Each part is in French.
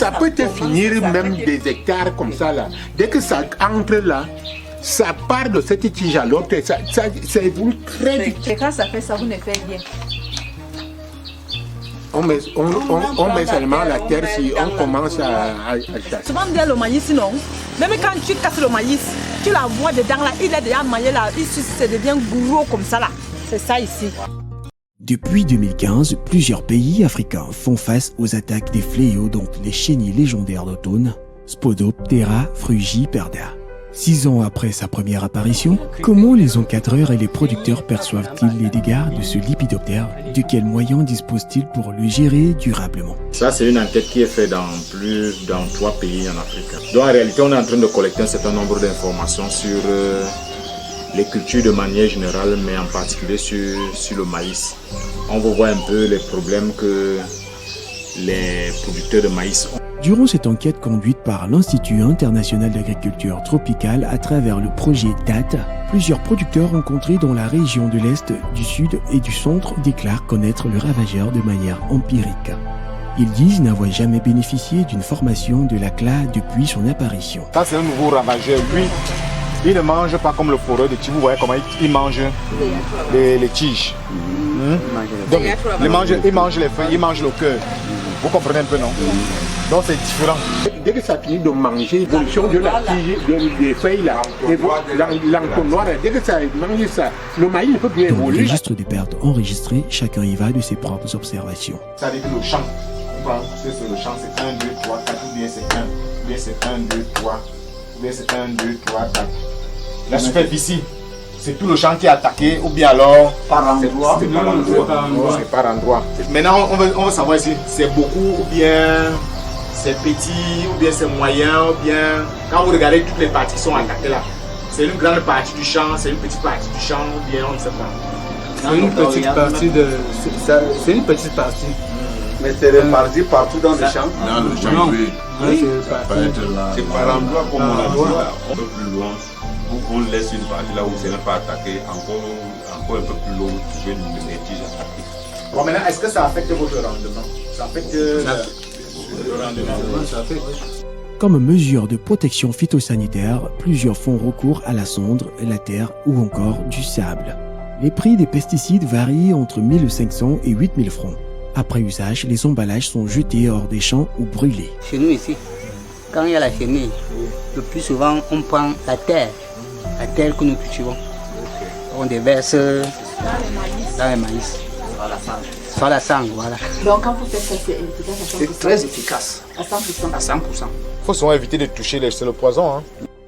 ça peut te finir même des hectares comme ça là. Dès que ça entre là, ça part de cette tige à l'autre, ça évolue très vite. Et quand ça fait ça, vous ne faites rien. On met seulement la terre si on commence à chasser. Souvent, on dit le maïs, non. Même quand tu casses le maïs, tu la vois dedans là, il est déjà maillé là, ça devient gros comme ça là. C'est ça ici. Depuis 2015, plusieurs pays africains font face aux attaques des fléaux dont les chenilles légendaires d'automne, Spodoptera frugiperda. 6 ans après sa première apparition, comment les encadreurs et les producteurs perçoivent-ils les dégâts de ce lépidoptère? De quels moyens disposent-ils pour le gérer durablement? Ça, c'est une enquête qui est faite dans 3 pays en Afrique. Donc en réalité, on est en train de collecter un certain nombre d'informations sur les cultures de manière générale, mais en particulier sur le maïs. On va voir un peu les problèmes que les producteurs de maïs ont. Durant cette enquête conduite par l'Institut international d'agriculture tropicale à travers le projet DAT, plusieurs producteurs rencontrés dans la région de l'Est, du Sud et du Centre déclarent connaître le ravageur de manière empirique. Ils disent n'avoir jamais bénéficié d'une formation de la CLA depuis son apparition. Ça, c'est un nouveau ravageur. Lui, il ne mange pas comme le foreur de tige. Vous voyez comment il mange les tiges. Donc, il mange les feuilles, il mange le cœur. Vous comprenez un peu, non? Donc c'est différent. Dès que ça finit de manger, l'évolution de la tige, des feuilles là, l'entonnoir, dès que ça mange ça, le maïs ne peut plus évoluer. Dans le registre des pertes enregistrées, chacun y va de ses propres observations. Ça veut dire que le champ, on prend, c'est le champ, c'est 1, 2, 3, 4, ou bien c'est 1, ou bien c'est 1, 2, 3, ou bien c'est 1, 2, 3, 4. La superficie, c'est tout le champ qui est attaqué, ou bien alors par endroit. C'est par endroit. Maintenant, on veut savoir si c'est beaucoup ou bien c'est petit, ou bien c'est moyen, ou bien quand vous regardez toutes les parties qui sont attaquées là, c'est une grande partie du champ, c'est une petite partie du champ, ou bien on ne sait pas. C'est une petite partie de. C'est une petite partie. Mais c'est réparti partout dans le champ. Dans le champ, oui. C'est par endroit comme on a dit là. Un peu plus loin, on laisse une partie là où c'est n'est pas attaqué, encore un peu plus loin, vous trouvez une tige attaquée. Bon, maintenant, est-ce que ça affecte votre rendement? Ça affecte le rendement? Ça affecte. Comme mesure de protection phytosanitaire, plusieurs font recours à la cendre, la terre ou encore du sable. Les prix des pesticides varient entre 1500 et 8000 francs. Après usage, les emballages sont jetés hors des champs ou brûlés. Chez nous ici, quand il y a la chenille, le plus souvent on prend la terre que nous cultivons. On déverse dans le maïs. Sur la sangle, voilà. Donc quand vous faites ça, c'est efficace à 100%. C'est très efficace. À 100%. À 100%. Il faut souvent éviter de toucher le poison. Hein.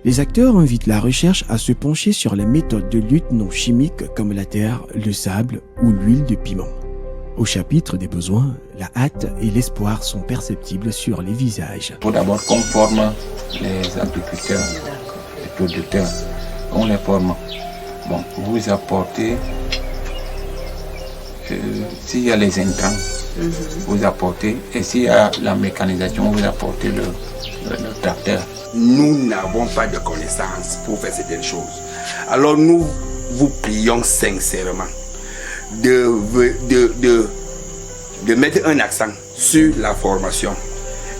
Les acteurs invitent la recherche à se pencher sur les méthodes de lutte non chimiques comme la terre, le sable ou l'huile de piment. Au chapitre des besoins, la hâte et l'espoir sont perceptibles sur les visages. Il faut d'abord qu'on forme les agriculteurs, les producteurs. On les forme. Bon, vous apportez, s'il y a les intrants, vous apportez, et s'il y a la mécanisation, vous apportez le tracteur. Nous n'avons pas de connaissances pour faire certaines choses. Alors nous vous prions sincèrement de mettre un accent sur la formation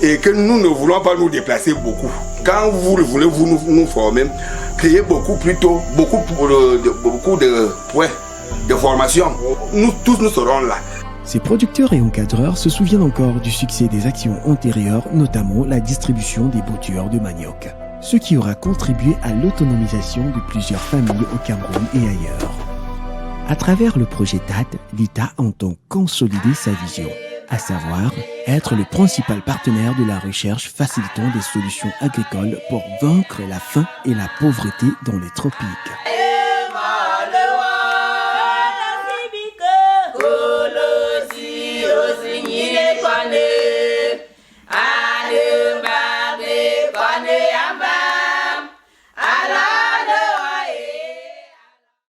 et que nous ne voulons pas nous déplacer beaucoup. Quand vous voulez nous former, créez beaucoup de points de formation. Nous tous nous serons là. Ces producteurs et encadreurs se souviennent encore du succès des actions antérieures, notamment la distribution des boutures de manioc, ce qui aura contribué à l'autonomisation de plusieurs familles au Cameroun et ailleurs. À travers le projet DAT, l'État entend consolider sa vision, à savoir être le principal partenaire de la recherche facilitant des solutions agricoles pour vaincre la faim et la pauvreté dans les tropiques.